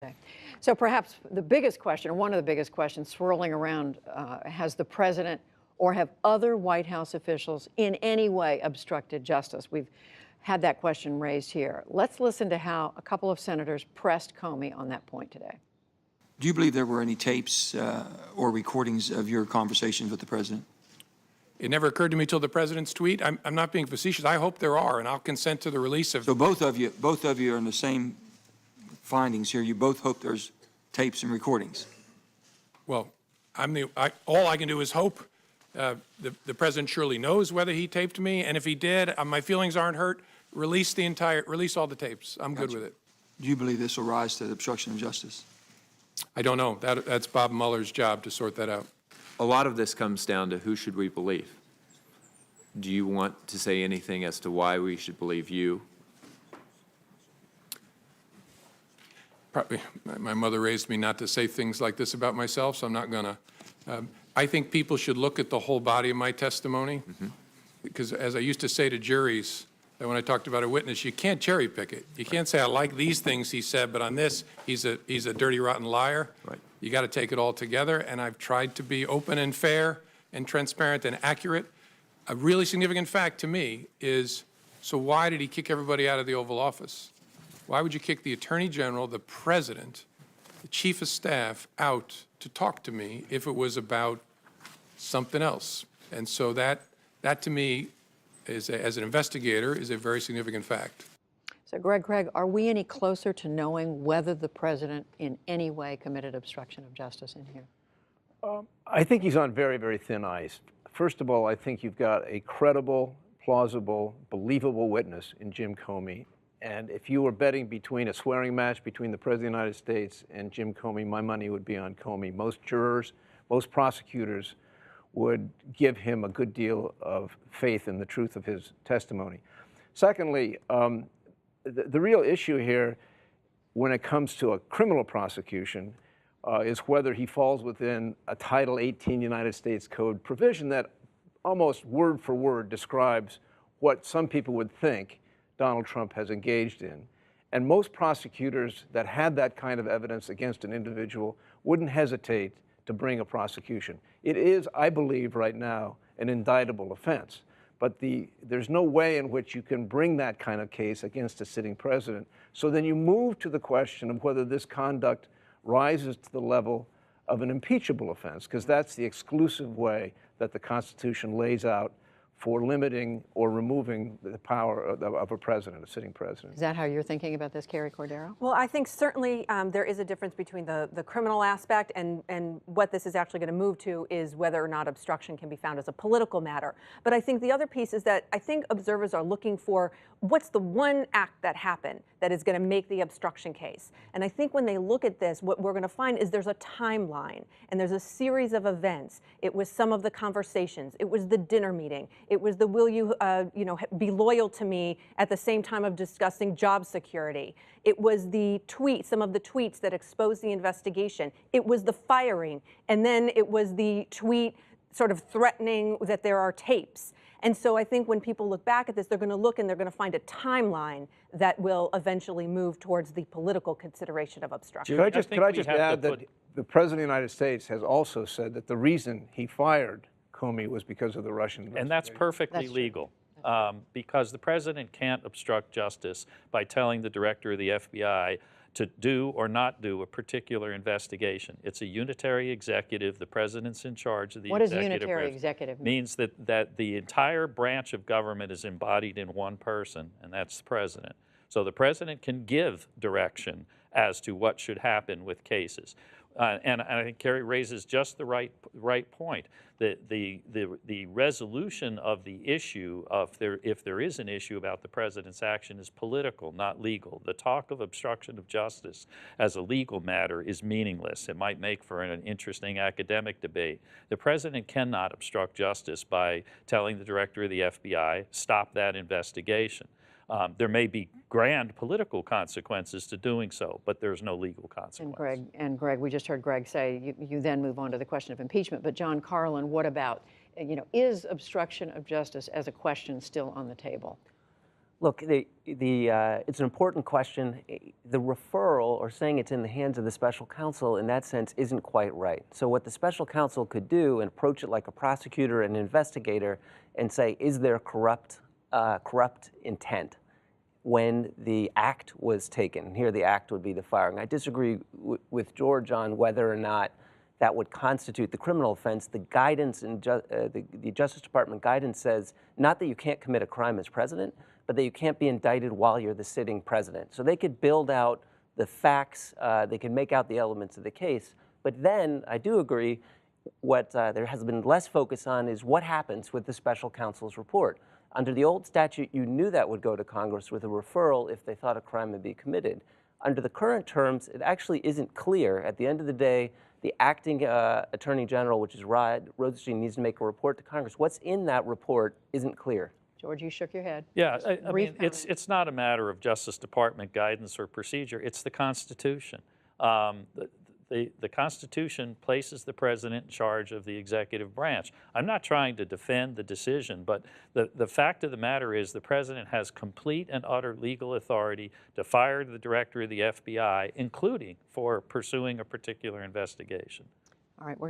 Okay. So perhaps the biggest question, or one of the biggest questions swirling around, has the president or have other White House officials in any way obstructed justice? We've had that question raised here. Let's listen to how a couple of senators pressed Comey on that point today. Do you believe there were any tapes or recordings of your conversations with the president? It never occurred to me till the president's tweet. I'm not being facetious. I hope there are, and I'll consent to the release of. So both of you are in the same findings here. You both hope there's tapes and recordings. Well, all I can do is hope. The president surely knows whether he taped me, and if he did, my feelings aren't hurt. Release all the tapes. I'm good with it. Do you believe this will rise to the obstruction of justice? I don't know. That's Bob Mueller's job to sort that out. A lot of this comes down to who should we believe. Do you want to say anything as to why we should believe you? Probably, my mother raised me not to say things like this about myself, so I'm not gonna. I think people should look at the whole body of my testimony, because as I used to say to juries, that when I talked about a witness, you can't cherry pick it. You can't say, I like these things he said, but on this, he's a dirty, rotten liar. Right. You got to take it all together, and I've tried to be open and fair and transparent and accurate. A really significant fact to me is, so why did he kick everybody out of the Oval Office? Why would you kick the Attorney General, the President, the Chief of Staff out to talk to me if it was about something else? And so that to me, as an investigator, is a very significant fact. So Craig, are we any closer to knowing whether the president in any way committed obstruction of justice in here? I think he's on very, very thin ice. First of all, I think you've got a credible, plausible, believable witness in Jim Comey. And if you were betting between a swearing match between the President of the United States and Jim Comey, my money would be on Comey. Most jurors, most prosecutors would give him a good deal of faith in the truth of his testimony. Secondly, the real issue here when it comes to a criminal prosecution is whether he falls within a Title 18 United States Code provision that almost word for word describes what some people would think Donald Trump has engaged in. And most prosecutors that had that kind of evidence against an individual wouldn't hesitate to bring a prosecution. It is, I believe, right now, an indictable offense. But there's no way in which you can bring that kind of case against a sitting president. So then you move to the question of whether this conduct rises to the level of an impeachable offense, because that's the exclusive way that the Constitution lays out for limiting or removing the power of a president, a sitting president. Is that how you're thinking about this, Carrie Cordero? Well, I think certainly there is a difference between the criminal aspect and what this is actually going to move to is whether or not obstruction can be found as a political matter. But I think the other piece is that I think observers are looking for what's the one act that happened that is going to make the obstruction case. And I think when they look at this, what we're going to find is there's a timeline and there's a series of events. It was some of the conversations. It was the dinner meeting. It was the will you, be loyal to me at the same time of discussing job security. It was the tweets, some of the tweets that exposed the investigation. It was the firing. And then it was the tweet sort of threatening that there are tapes. And so I think when people look back at this, they're going to look and they're going to find a timeline that will eventually move towards the political consideration of obstruction. Could I just add that the President of the United States has also said that the reason he fired Comey was because of the Russian investigation. And that's perfectly legal. Because the president can't obstruct justice by telling the director of the FBI to do or not do a particular investigation. It's a unitary executive. The president's in charge of the executive. What does unitary executive mean? Means that the entire branch of government is embodied in one person, and that's the president. So the president can give direction as to what should happen with cases. And I think Carrie raises just the right point. The resolution of the issue of if there is an issue about the president's action is political, not legal. The talk of obstruction of justice as a legal matter is meaningless. It might make for an interesting academic debate. The president cannot obstruct justice by telling the director of the FBI, stop that investigation. There may be grand political consequences to doing so, but there's no legal consequence. And Greg, we just heard Greg say you then move on to the question of impeachment. But John Carlin, what about, is obstruction of justice as a question still on the table? Look, it's an important question. The referral or saying it's in the hands of the special counsel in that sense isn't quite right. So what the special counsel could do and approach it like a prosecutor and investigator and say, is there corrupt intent when the act was taken? And here the act would be the firing. I disagree with George on whether or not that would constitute the criminal offense. The guidance in the Justice Department guidance says not that you can't commit a crime as president, but that you can't be indicted while you're the sitting president. So they could build out the facts, they could make out the elements of the case. But then I do agree what there has been less focus on is what happens with the special counsel's report. Under the old statute, you knew that would go to Congress with a referral if they thought a crime would be committed. Under the current terms, it actually isn't clear. At the end of the day, the acting Attorney General, which is Rod Rosenstein, needs to make a report to Congress. What's in that report isn't clear. George, you shook your head. Yeah, I Brief mean, it's not a matter of Justice Department guidance or procedure. It's the Constitution. The Constitution places the president in charge of the executive branch. I'm not trying to defend the decision, but the fact of the matter is the president has complete and utter legal authority to fire the director of the FBI, including for pursuing a particular investigation. All right,